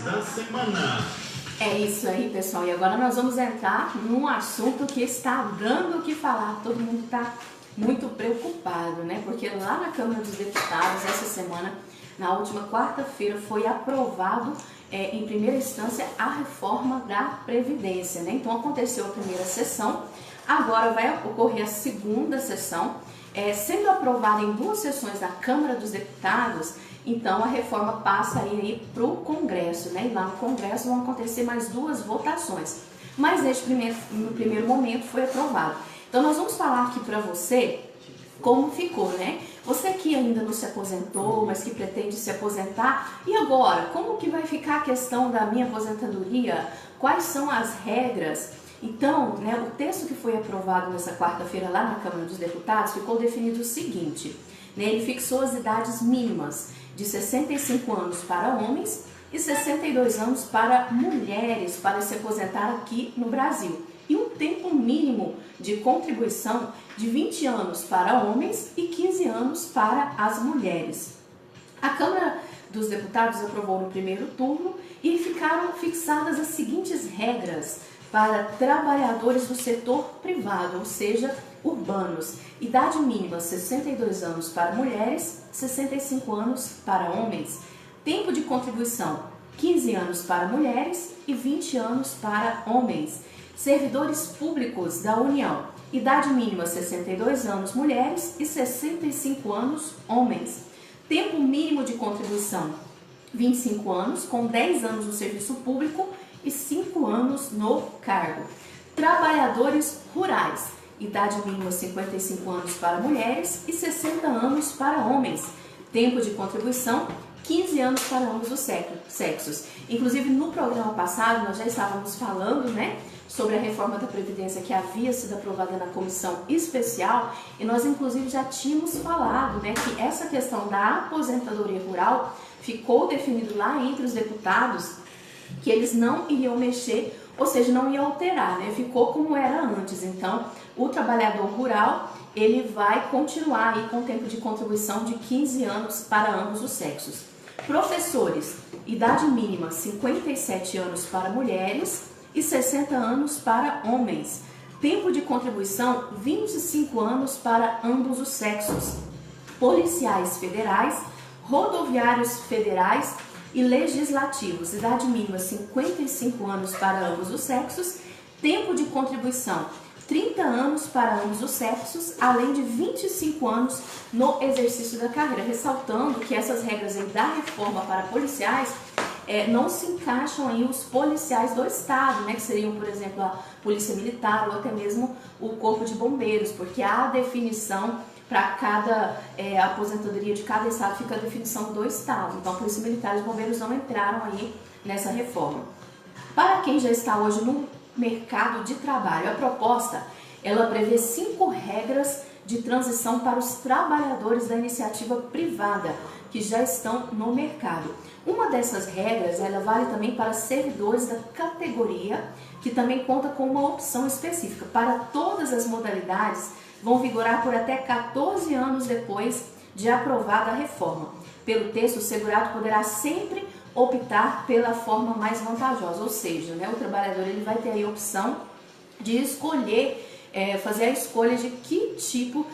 da semana. É isso aí, pessoal. E agora nós vamos entrar num assunto que está dando o que falar. Todo mundo está muito preocupado, né? Porque lá na Câmara dos Deputados, essa semana, na última quarta-feira, foi aprovado em primeira instância a reforma da Previdência, né? Então aconteceu a primeira sessão, agora vai ocorrer a segunda sessão, sendo aprovada em 2 sessões da Câmara dos Deputados. Então a reforma passa aí para o Congresso, né? E lá no Congresso vão acontecer mais 2 votações. Mas no primeiro momento foi aprovado. Então nós vamos falar aqui para você como ficou, né? Você que ainda não se aposentou, mas que pretende se aposentar, e agora? Como que vai ficar a questão da minha aposentadoria? Quais são as regras? Então, né, o texto que foi aprovado nessa quarta-feira lá na Câmara dos Deputados ficou definido o seguinte, né? Ele fixou as idades mínimas de 65 anos para homens e 62 anos para mulheres para se aposentar aqui no Brasil. E um tempo mínimo de contribuição de 20 anos para homens e 15 anos para as mulheres. A Câmara dos Deputados aprovou no primeiro turno e ficaram fixadas as seguintes regras para trabalhadores do setor privado, ou seja, urbanos. Idade mínima 62 anos para mulheres, 65 anos para homens. Tempo de contribuição 15 anos para mulheres e 20 anos para homens. Servidores públicos da União. Idade mínima 62 anos mulheres e 65 anos homens. Tempo mínimo de contribuição 25 anos, com 10 anos no serviço público e 5 anos no cargo. Trabalhadores rurais. Idade mínima 55 anos para mulheres e 60 anos para homens. Tempo de contribuição 15 anos para ambos os sexos. Inclusive no programa passado nós já estávamos falando, né, sobre a reforma da Previdência que havia sido aprovada na comissão especial, e nós inclusive já tínhamos falado, né, que essa questão da aposentadoria rural ficou definido lá entre os deputados que eles não iriam mexer, ou seja, não iam alterar, né, ficou como era antes. Então o trabalhador rural ele vai continuar aí com tempo de contribuição de 15 anos para ambos os sexos. Professores, idade mínima 57 anos para mulheres e 60 anos para homens. Tempo de contribuição 25 anos para ambos os sexos. Policiais federais, rodoviários federais e legislativos. Idade mínima 55 anos para ambos os sexos. Tempo de contribuição 30 anos para ambos os sexos, além de 25 anos no exercício da carreira. Ressaltando que essas regras aí da reforma para policiais não se encaixam aí os policiais do estado, né, que seriam, por exemplo, a polícia militar ou até mesmo o corpo de bombeiros, porque há definição para cada aposentadoria de cada estado, fica a definição do estado. Então, a polícia militar e os bombeiros não entraram aí nessa reforma. Para quem já está hoje no mercado de trabalho, a proposta ela prevê 5 regras de transição para os trabalhadores da iniciativa privada que já estão no mercado. Uma dessas regras ela vale também para servidores da categoria, que também conta com uma opção específica. Para todas as modalidades, vão vigorar por até 14 anos depois de aprovada a reforma. Pelo texto, o segurado poderá sempre optar pela forma mais vantajosa, ou seja, né, o trabalhador ele vai ter aí a opção de escolher, fazer a escolha de que tipo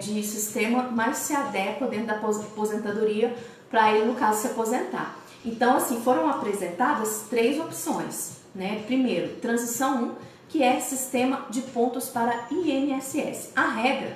de sistema mais se adequa dentro da aposentadoria para ele, no caso, se aposentar. Então, assim, foram apresentadas 3 opções, né? Primeiro, transição 1, que é sistema de pontos para INSS. A regra,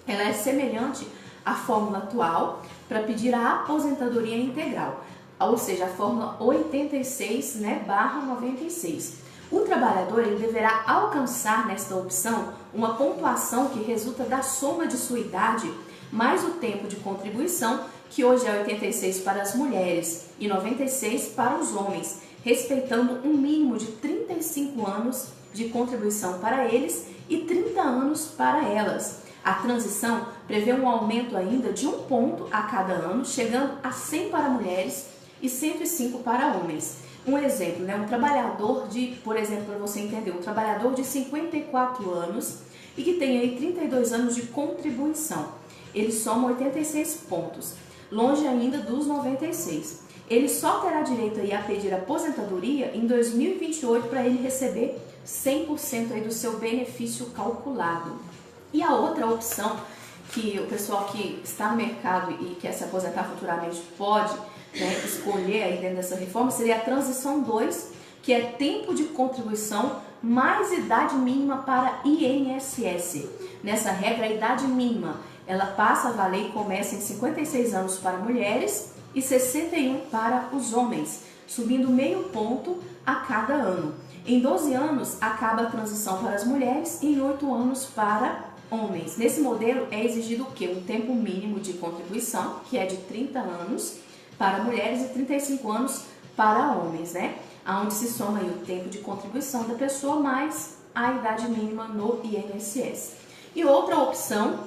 ela é semelhante à fórmula atual para pedir a aposentadoria integral, ou seja, a fórmula 86, né, /96. O trabalhador ele deverá alcançar nesta opção uma pontuação que resulta da soma de sua idade mais o tempo de contribuição, que hoje é 86 para as mulheres e 96 para os homens, respeitando um mínimo de 35 anos de contribuição para eles e 30 anos para elas. A transição prevê um aumento ainda de 1 ponto a cada ano, chegando a 100 para mulheres e 105 para homens. Um exemplo, né? Um trabalhador por exemplo, para você entender, um trabalhador de 54 anos e que tem aí 32 anos de contribuição. Ele soma 86 pontos, longe ainda dos 96. ele só terá direito aí a pedir aposentadoria em 2028 para ele receber 100% aí do seu benefício calculado. E a outra opção que o pessoal que está no mercado e quer se aposentar futuramente pode, né, escolher aí dentro dessa reforma seria a transição 2, que é tempo de contribuição mais idade mínima para INSS. Nessa regra, a idade mínima ela passa a valer e começa em 56 anos para mulheres e 61 para os homens, subindo meio ponto a cada ano. Em 12 anos, acaba a transição para as mulheres e em 8 anos para homens. Nesse modelo é exigido o quê? Um tempo mínimo de contribuição, que é de 30 anos para mulheres e 35 anos para homens, né? Onde se soma aí o tempo de contribuição da pessoa mais a idade mínima no INSS. E outra opção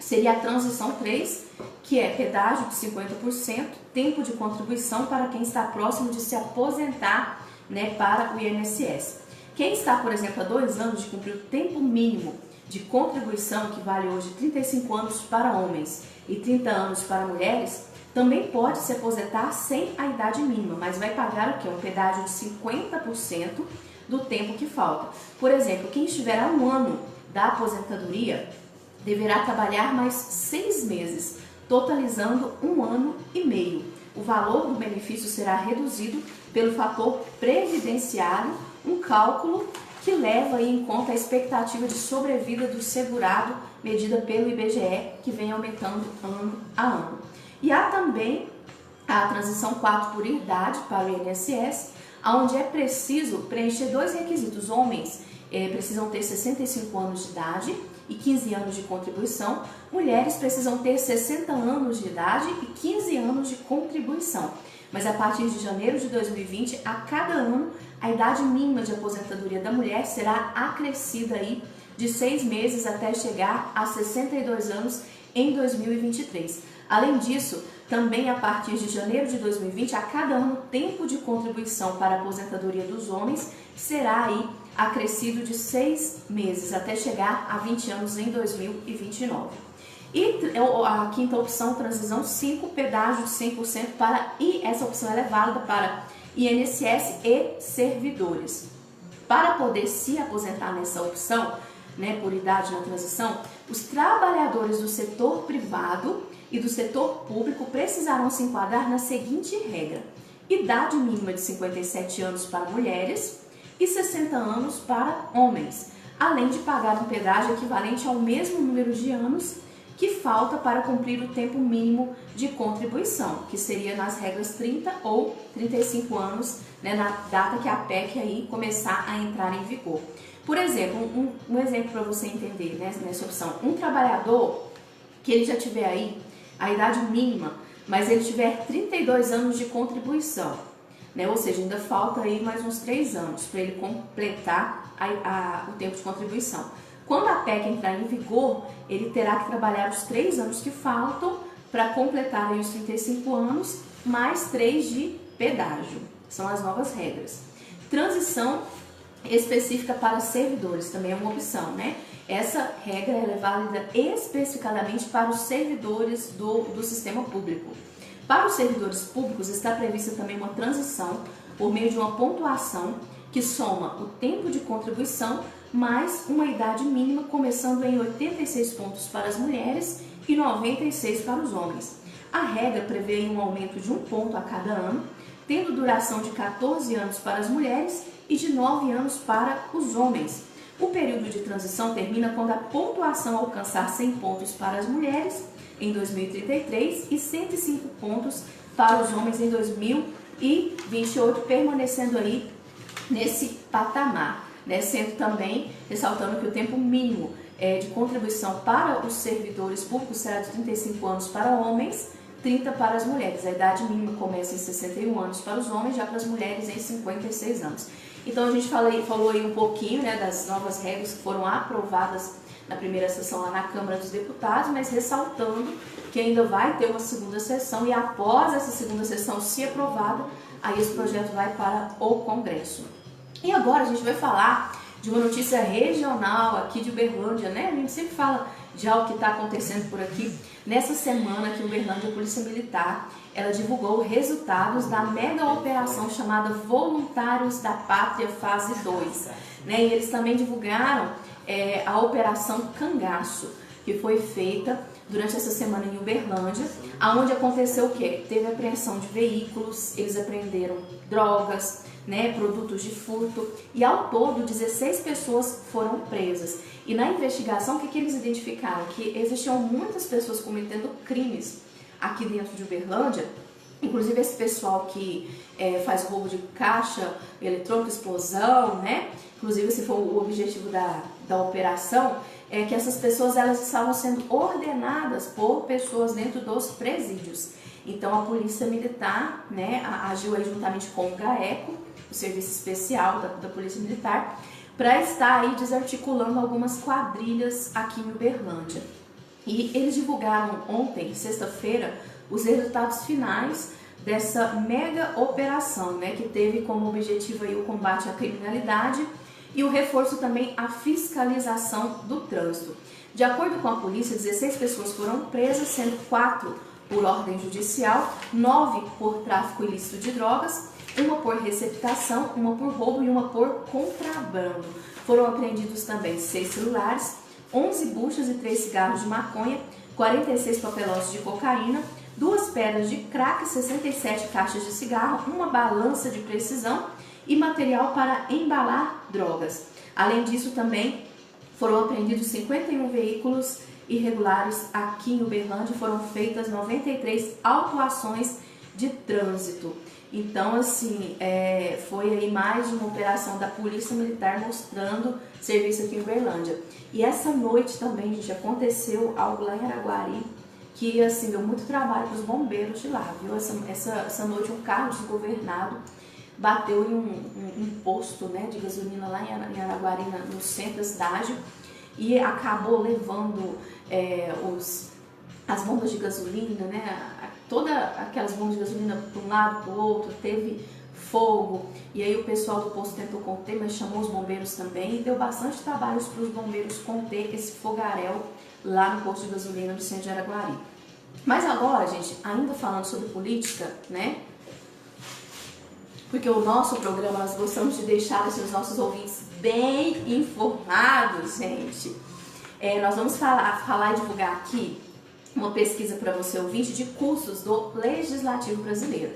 seria a transição 3, que é pedágio de 50%, tempo de contribuição para quem está próximo de se aposentar, né, para o INSS. Quem está, por exemplo, há 2 anos de cumprir o tempo mínimo de contribuição, que vale hoje 35 anos para homens e 30 anos para mulheres, também pode se aposentar sem a idade mínima, mas vai pagar o quê? Um pedágio de 50% do tempo que falta. Por exemplo, quem estiver a 1 ano da aposentadoria deverá trabalhar mais 6 meses, totalizando 1 ano e meio. O valor do benefício será reduzido pelo fator previdenciário, um cálculo que leva em conta a expectativa de sobrevida do segurado medida pelo IBGE, que vem aumentando ano a ano. E há também a transição 4 por idade para o INSS, onde é preciso preencher 2 requisitos. Homens precisam ter 65 anos de idade e 15 anos de contribuição. Mulheres precisam ter 60 anos de idade e 15 anos de contribuição. Mas a partir de janeiro de 2020, a cada ano, a idade mínima de aposentadoria da mulher será acrescida aí de 6 meses até chegar a 62 anos em 2023. Além disso, também a partir de janeiro de 2020, a cada ano, o tempo de contribuição para a aposentadoria dos homens será aí acrescido de 6 meses até chegar a 20 anos em 2029. E a quinta opção, transição 5, pedágio de 100% para, e essa opção ela é válida para INSS e servidores. Para poder se aposentar nessa opção, né, por idade na transição, os trabalhadores do setor privado e do setor público precisarão se enquadrar na seguinte regra: idade mínima de 57 anos para mulheres e 60 anos para homens, além de pagar um pedágio equivalente ao mesmo número de anos que falta para cumprir o tempo mínimo de contribuição, que seria nas regras 30 ou 35 anos, né, na data que a PEC aí começar a entrar em vigor. Por exemplo, um exemplo para você entender, né, nessa opção: um trabalhador que ele já tiver aí a idade mínima, mas ele tiver 32 anos de contribuição, né, ou seja, ainda falta aí mais uns 3 anos para ele completar o tempo de contribuição. Quando a PEC entrar em vigor, ele terá que trabalhar os 3 anos que faltam para completar aí os 35 anos, mais 3 de pedágio. São as novas regras. Transição específica para servidores, também é uma opção, né? Essa regra é válida especificadamente para os servidores do sistema público. Para os servidores públicos está prevista também uma transição por meio de uma pontuação que soma o tempo de contribuição mais uma idade mínima, começando em 86 pontos para as mulheres e 96 para os homens. A regra prevê um aumento de 1 ponto a cada ano, tendo duração de 14 anos para as mulheres e de 9 anos para os homens. O período de transição termina quando a pontuação alcançar 100 pontos para as mulheres em 2033 e 105 pontos para os homens em 2028, permanecendo aí nesse patamar, né? Sendo também ressaltando que o tempo mínimo de contribuição para os servidores públicos será de 35 anos para homens, 30 para as mulheres. A idade mínima começa em 61 anos para os homens, já para as mulheres em 56 anos. Então a gente falou aí um pouquinho, né, das novas regras que foram aprovadas na primeira sessão lá na Câmara dos Deputados, mas ressaltando que ainda vai ter uma segunda sessão e após essa segunda sessão, se aprovada, aí esse projeto vai para o Congresso. E agora a gente vai falar de uma notícia regional aqui de Uberlândia, né? A gente sempre fala já o que está acontecendo por aqui. Nessa semana aqui em Uberlândia, a Polícia Militar, ela divulgou resultados da mega operação chamada Voluntários da Pátria Fase 2. Né? E eles também divulgaram a Operação Cangaço, que foi feita durante essa semana em Uberlândia, aonde aconteceu o quê? Teve apreensão de veículos, eles apreenderam drogas, né, produtos de furto, e ao todo 16 pessoas foram presas. E na investigação, o que eles identificaram? Que existiam muitas pessoas cometendo crimes aqui dentro de Uberlândia, inclusive esse pessoal que faz roubo de caixa eletrônico, explosão, né? Inclusive esse foi o objetivo da operação, que essas pessoas elas estavam sendo ordenadas por pessoas dentro dos presídios. Então a Polícia Militar, né, agiu aí juntamente com o GAECO, o Serviço Especial da Polícia Militar, para estar aí desarticulando algumas quadrilhas aqui em Uberlândia. E eles divulgaram ontem, sexta-feira, os resultados finais dessa mega operação, né, que teve como objetivo aí o combate à criminalidade e o reforço também à fiscalização do trânsito. De acordo com a polícia, 16 pessoas foram presas, sendo 4 por ordem judicial, 9 por tráfico ilícito de drogas, uma por receptação, uma por roubo e uma por contrabando. Foram apreendidos também 6 celulares, 11 buchas e 3 cigarros de maconha, 46 papelotes de cocaína, 2 pedras de crack, 67 caixas de cigarro, uma balança de precisão e material para embalar drogas. Além disso, também foram apreendidos 51 veículos irregulares aqui em Uberlândia, foram feitas 93 autuações de trânsito. Então, assim, foi aí mais uma operação da Polícia Militar mostrando serviço aqui em Uberlândia. E essa noite também, gente, aconteceu algo lá em Araguari, que, assim, deu muito trabalho para os bombeiros de lá, viu? Essa noite um carro desgovernado bateu em um posto, né, de gasolina lá em Araguari, no centro da cidade, e acabou levando as bombas de gasolina, né, todas aquelas bombas de gasolina para um lado, para o outro, teve fogo, e aí o pessoal do posto tentou conter, mas chamou os bombeiros também, e deu bastante trabalho para os bombeiros conter esse fogaréu lá no posto de gasolina do centro de Araguari. Mas agora, gente, ainda falando sobre política, né, porque o nosso programa, nós gostamos de deixar os nossos ouvintes bem informados, gente. Nós vamos falar e divulgar aqui uma pesquisa para você, ouvinte, de cursos do Legislativo Brasileiro.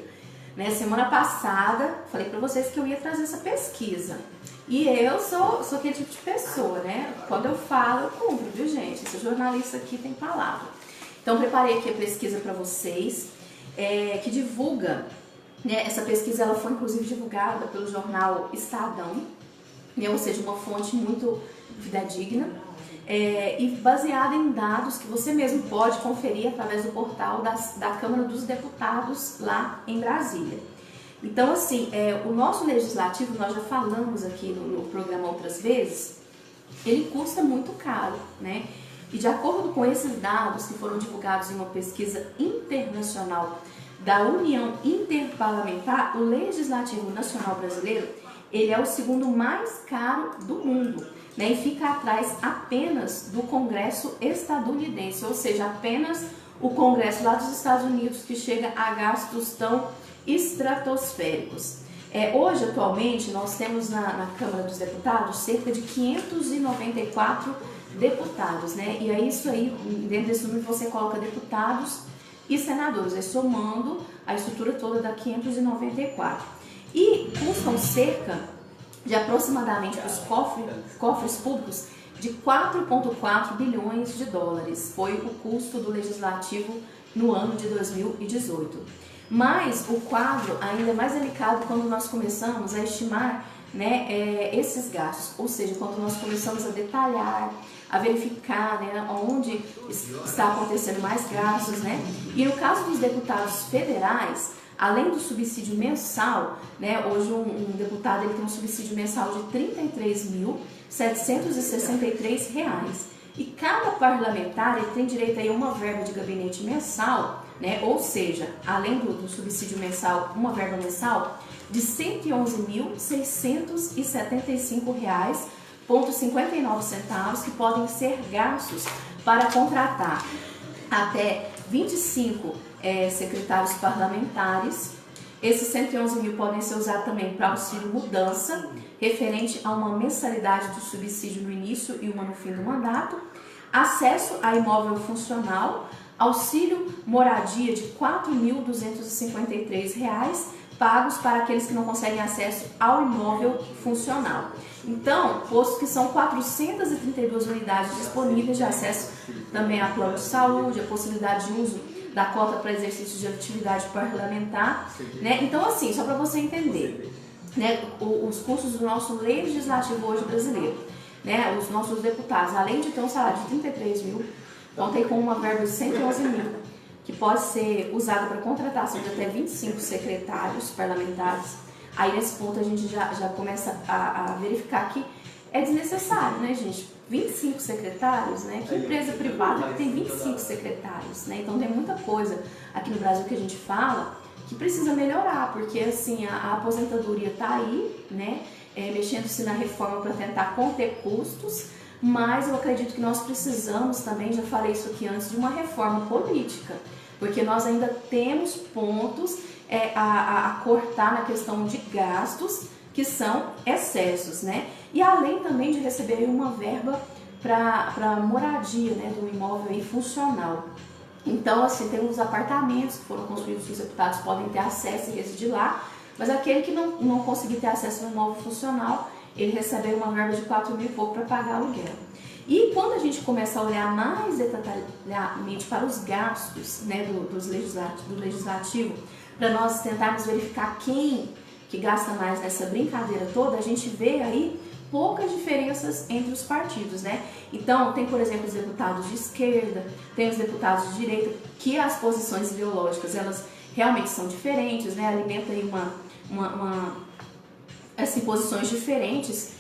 Né, semana passada, falei para vocês que eu ia trazer essa pesquisa. E eu sou aquele tipo de pessoa, né? Quando eu falo, eu cumpro, viu, gente? Esse jornalista aqui tem palavra. Então, preparei aqui a pesquisa para vocês, que divulga... Essa pesquisa ela foi inclusive divulgada pelo jornal Estadão, né, ou seja, uma fonte muito fidedigna, e baseada em dados que você mesmo pode conferir através do portal da Câmara dos Deputados lá em Brasília. Então, assim, o nosso legislativo, nós já falamos aqui no programa outras vezes, ele custa muito caro, né? E de acordo com esses dados que foram divulgados em uma pesquisa internacional da União Interparlamentar, o Legislativo Nacional Brasileiro, ele é o segundo mais caro do mundo, né? E fica atrás apenas do Congresso estadunidense, ou seja, apenas o Congresso lá dos Estados Unidos, que chega a gastos tão estratosféricos. Hoje, atualmente, nós temos na Câmara dos Deputados cerca de 594 deputados, né? E é isso aí, dentro desse número você coloca deputados e senadores, aí somando a estrutura toda da 594. E custam cerca de aproximadamente os cofres públicos de 4,4 bilhões de dólares. Foi o custo do legislativo no ano de 2018. Mas o quadro ainda é mais delicado quando nós começamos a estimar, né, esses gastos, ou seja, quando nós começamos a detalhar, a verificar, né, onde está acontecendo mais gastos, né? E no caso dos deputados federais, além do subsídio mensal, né, hoje um deputado ele tem um subsídio mensal de R$ 33.763. E cada parlamentar ele tem direito a uma verba de gabinete mensal, né, ou seja, além do subsídio mensal, uma verba mensal de R$ 111.675,59 que podem ser gastos para contratar até 25 secretários parlamentares. Esses 111 mil podem ser usados também para auxílio mudança, referente a uma mensalidade do subsídio no início e uma no fim do mandato, acesso a imóvel funcional, auxílio moradia de R$ 4.253, pagos para aqueles que não conseguem acesso ao imóvel funcional. Então, posto que são 432 unidades disponíveis de acesso também a plano de saúde, a possibilidade de uso da cota para exercício de atividade parlamentar, né? Então, assim, só para você entender, né, os custos do nosso legislativo hoje brasileiro, né, os nossos deputados, além de ter um salário de 33 mil, contem com uma verba de 111 mil, que pode ser usada para contratação de até 25 secretários parlamentares. Aí, nesse ponto, a gente já começa a verificar que é desnecessário, né, gente? 25 secretários, né? Que empresa privada que tem 25 secretários, né? Então, tem muita coisa aqui no Brasil que a gente fala que precisa melhorar, porque, assim, a aposentadoria está aí, né? Mexendo-se na reforma para tentar conter custos, mas eu acredito que nós precisamos também, já falei isso aqui antes, de uma reforma política, porque nós ainda temos pontos a cortar na questão de gastos, que são excessos, né? E além também de receber uma verba para moradia, né, do imóvel aí funcional. Então, assim, tem uns apartamentos que foram construídos, que os deputados podem ter acesso e residir lá, mas aquele que não conseguir ter acesso ao imóvel funcional, ele recebe uma verba de 4 mil e pouco para pagar aluguel. E quando a gente começa a olhar mais detalhadamente para os gastos, né, do legislativo, para nós tentarmos verificar quem que gasta mais nessa brincadeira toda, a gente vê aí poucas diferenças entre os partidos, né? Então, tem, por exemplo, os deputados de esquerda, tem os deputados de direita, que as posições ideológicas, elas realmente são diferentes, né? Alimenta aí assim, posições diferentes,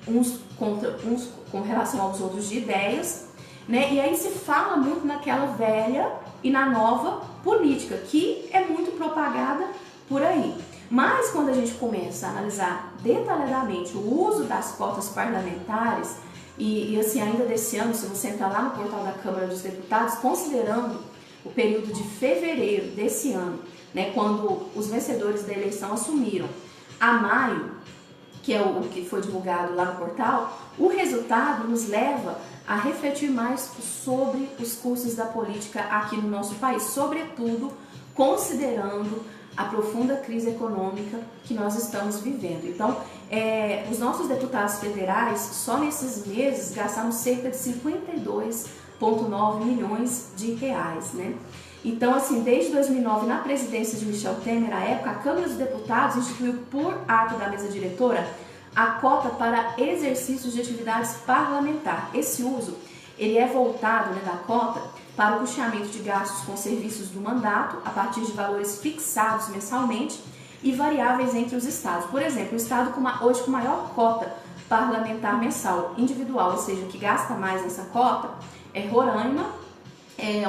uns com relação aos outros de ideias, né? E aí se fala muito naquela velha e na nova política, que é muito propagada por aí. Mas quando a gente começa a analisar detalhadamente o uso das cotas parlamentares, e assim, ainda desse ano, se você entrar lá no portal da Câmara dos Deputados, considerando o período de fevereiro desse ano, né, quando os vencedores da eleição assumiram, a maio, que é o que foi divulgado lá no portal, o resultado nos leva a refletir mais sobre os custos da política aqui no nosso país, sobretudo considerando a profunda crise econômica que nós estamos vivendo. Então, os nossos deputados federais, só nesses meses, gastaram cerca de 52,9 milhões de reais, né? Então, assim, desde 2009, na presidência de Michel Temer, à época, a Câmara dos Deputados instituiu por ato da mesa diretora a cota para exercícios de atividades parlamentar. Esse uso, ele é voltado, né, da cota para o custeamento de gastos com serviços do mandato, a partir de valores fixados mensalmente e variáveis entre os estados. Por exemplo, o estado hoje com maior cota parlamentar mensal individual, ou seja, que gasta mais nessa cota, é Roraima,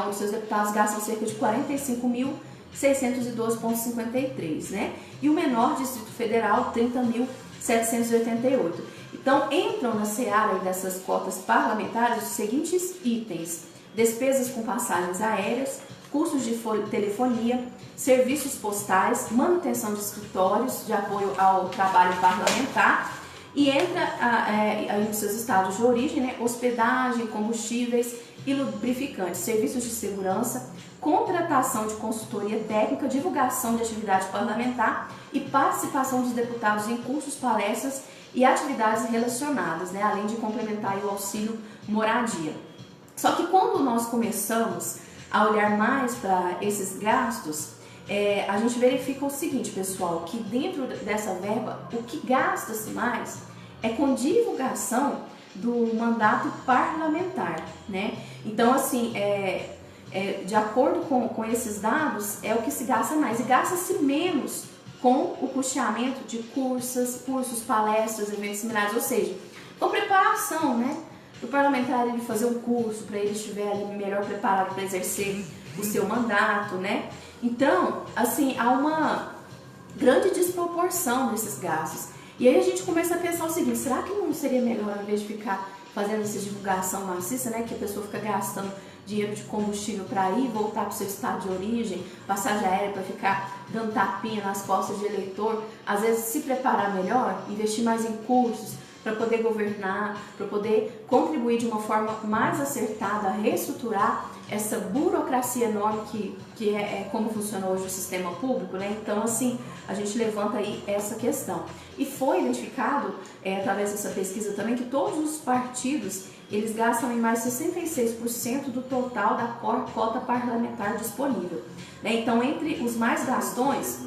onde seus deputados gastam cerca de 45.612,53, né? E o menor, Distrito Federal, 30.788. Então, entram na seara dessas cotas parlamentares os seguintes itens: despesas com passagens aéreas, custos de telefonia, serviços postais, manutenção de escritórios de apoio ao trabalho parlamentar, e entra aí nos seus estados de origem, né, hospedagem, combustíveis e lubrificantes, serviços de segurança, contratação de consultoria técnica, divulgação de atividade parlamentar e participação dos deputados em cursos, palestras e atividades relacionadas, né, além de complementar o auxílio moradia. Só que quando nós começamos a olhar mais para esses gastos, a gente verifica o seguinte, pessoal, que dentro dessa verba, o que gasta-se mais é com divulgação do mandato parlamentar, né? Então, assim, de acordo com esses dados, é o que se gasta mais, e gasta-se menos com o custeamento de cursos, palestras, eventos similares, ou seja, com preparação, né? O parlamentar, ele fazer um curso para ele estiver ali melhor preparado para exercer o seu mandato, né? Então, assim, há uma grande desproporção nesses gastos. E aí a gente começa a pensar o seguinte: será que não seria melhor, ao invés de ficar fazendo essa divulgação maciça, né, que a pessoa fica gastando dinheiro de combustível para ir voltar para o seu estado de origem, passagem aérea para ficar dando tapinha nas costas de eleitor, às vezes se preparar melhor, investir mais em cursos, para poder governar, para poder contribuir de uma forma mais acertada, reestruturar essa burocracia enorme que é como funciona hoje o sistema público, né? Então, assim, a gente levanta aí essa questão. E foi identificado, através dessa pesquisa também, que todos os partidos, eles gastam em mais 66% do total da cota parlamentar disponível, né? Então, entre os mais gastões,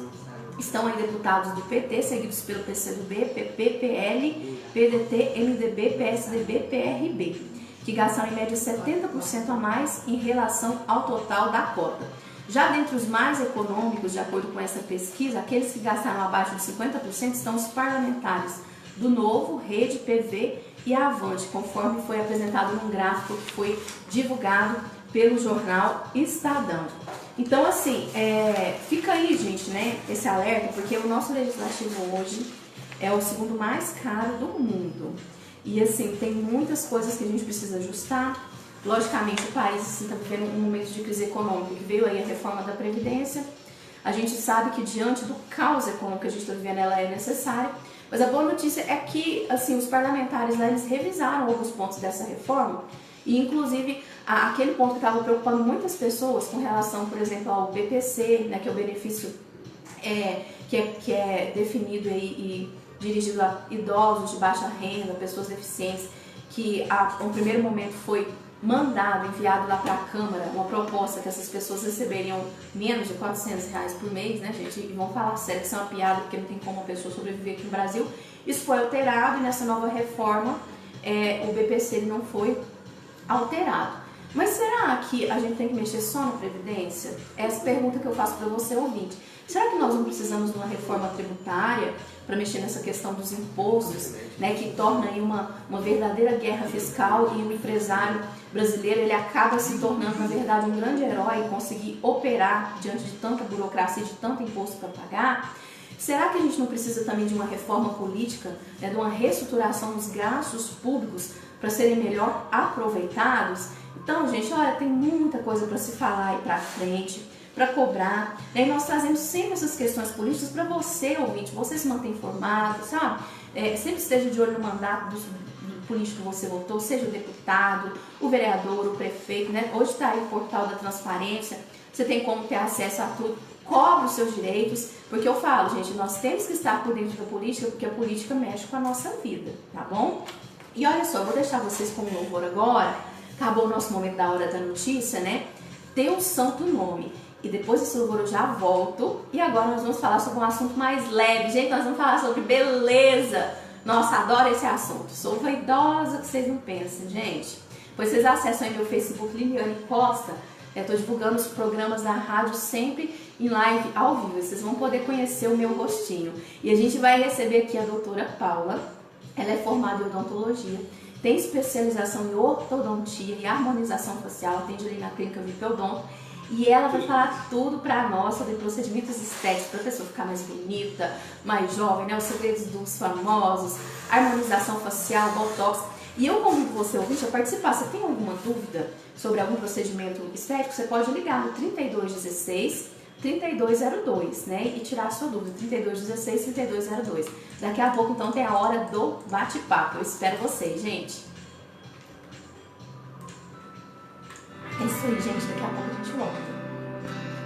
estão aí deputados do PT, seguidos pelo PCdoB, PP, PL, PDT, MDB, PSDB, PRB, que gastam em média 70% a mais em relação ao total da cota. Já dentre os mais econômicos, de acordo com essa pesquisa, aqueles que gastaram abaixo de 50% estão os parlamentares do Novo, Rede, PV e Avante, conforme foi apresentado num gráfico que foi divulgado pelo jornal Estadão. Então, assim, fica aí, gente, né, esse alerta, porque o nosso legislativo hoje é o segundo mais caro do mundo. E, assim, tem muitas coisas que a gente precisa ajustar. Logicamente, o país está vivendo um momento de crise econômica, que veio aí a reforma da Previdência. A gente sabe que, diante do caos econômico que a gente está vivendo, ela é necessária. Mas a boa notícia é que, assim, os parlamentares lá, eles revisaram alguns pontos dessa reforma. E, inclusive, aquele ponto que estava preocupando muitas pessoas com relação, por exemplo, ao BPC, né, que é o benefício que é definido e dirigido a idosos de baixa renda, pessoas deficientes, que no primeiro momento foi enviado lá para a Câmara, uma proposta que essas pessoas receberiam menos de R$400 por mês, né, gente? E vão falar sério que isso é uma piada, porque não tem como uma pessoa sobreviver aqui no Brasil. Isso foi alterado e nessa nova reforma o BPC não foi alterado. Mas será que a gente tem que mexer só na Previdência? Essa pergunta que eu faço para você, ouvinte. Será que nós não precisamos de uma reforma tributária para mexer nessa questão dos impostos, né, que torna aí uma verdadeira guerra fiscal, e o empresário brasileiro ele acaba se tornando, na verdade, um grande herói e conseguir operar diante de tanta burocracia, de tanto imposto para pagar? Será que a gente não precisa também de uma reforma política, né, de uma reestruturação dos gastos públicos para serem melhor aproveitados? Então, gente, olha, tem muita coisa para se falar aí para frente, para cobrar, né? E nós trazemos sempre essas questões políticas para você, ouvinte, você se manter informado, sabe? Sempre esteja de olho no mandato do político que você votou, seja o deputado, o vereador, o prefeito, né? Hoje está aí o portal da transparência, você tem como ter acesso a tudo, cobre os seus direitos, porque eu falo, gente, nós temos que estar por dentro da política, porque a política mexe com a nossa vida, tá bom? E olha só, eu vou deixar vocês com um louvor agora. Acabou o nosso momento da hora da notícia, né? Teu santo nome. E depois desse louvor eu já volto. E agora nós vamos falar sobre um assunto mais leve. Gente, nós vamos falar sobre beleza. Nossa, adoro esse assunto. Sou vaidosa que vocês não pensam, gente. Pois vocês acessam aí meu Facebook, Liliane Costa. Estou divulgando os programas da rádio sempre em live ao vivo. Vocês vão poder conhecer o meu rostinho. E a gente vai receber aqui a doutora Paula. Ela é formada em odontologia. Tem especialização em ortodontia e harmonização facial, atende ali na clínica Vipodonto, e ela vai falar tudo para nós sobre procedimentos estéticos, para a pessoa ficar mais bonita, mais jovem, né? Os segredos dos famosos, harmonização facial, botox. E eu convido você, ouvinte, a participar. Se tem alguma dúvida sobre algum procedimento estético, você pode ligar no 3216-3202, né? E tirar a sua dúvida, 3216-3202. Daqui a pouco, então, tem a hora do bate-papo. Eu espero vocês, gente. É isso aí, gente. Daqui a pouco a gente volta.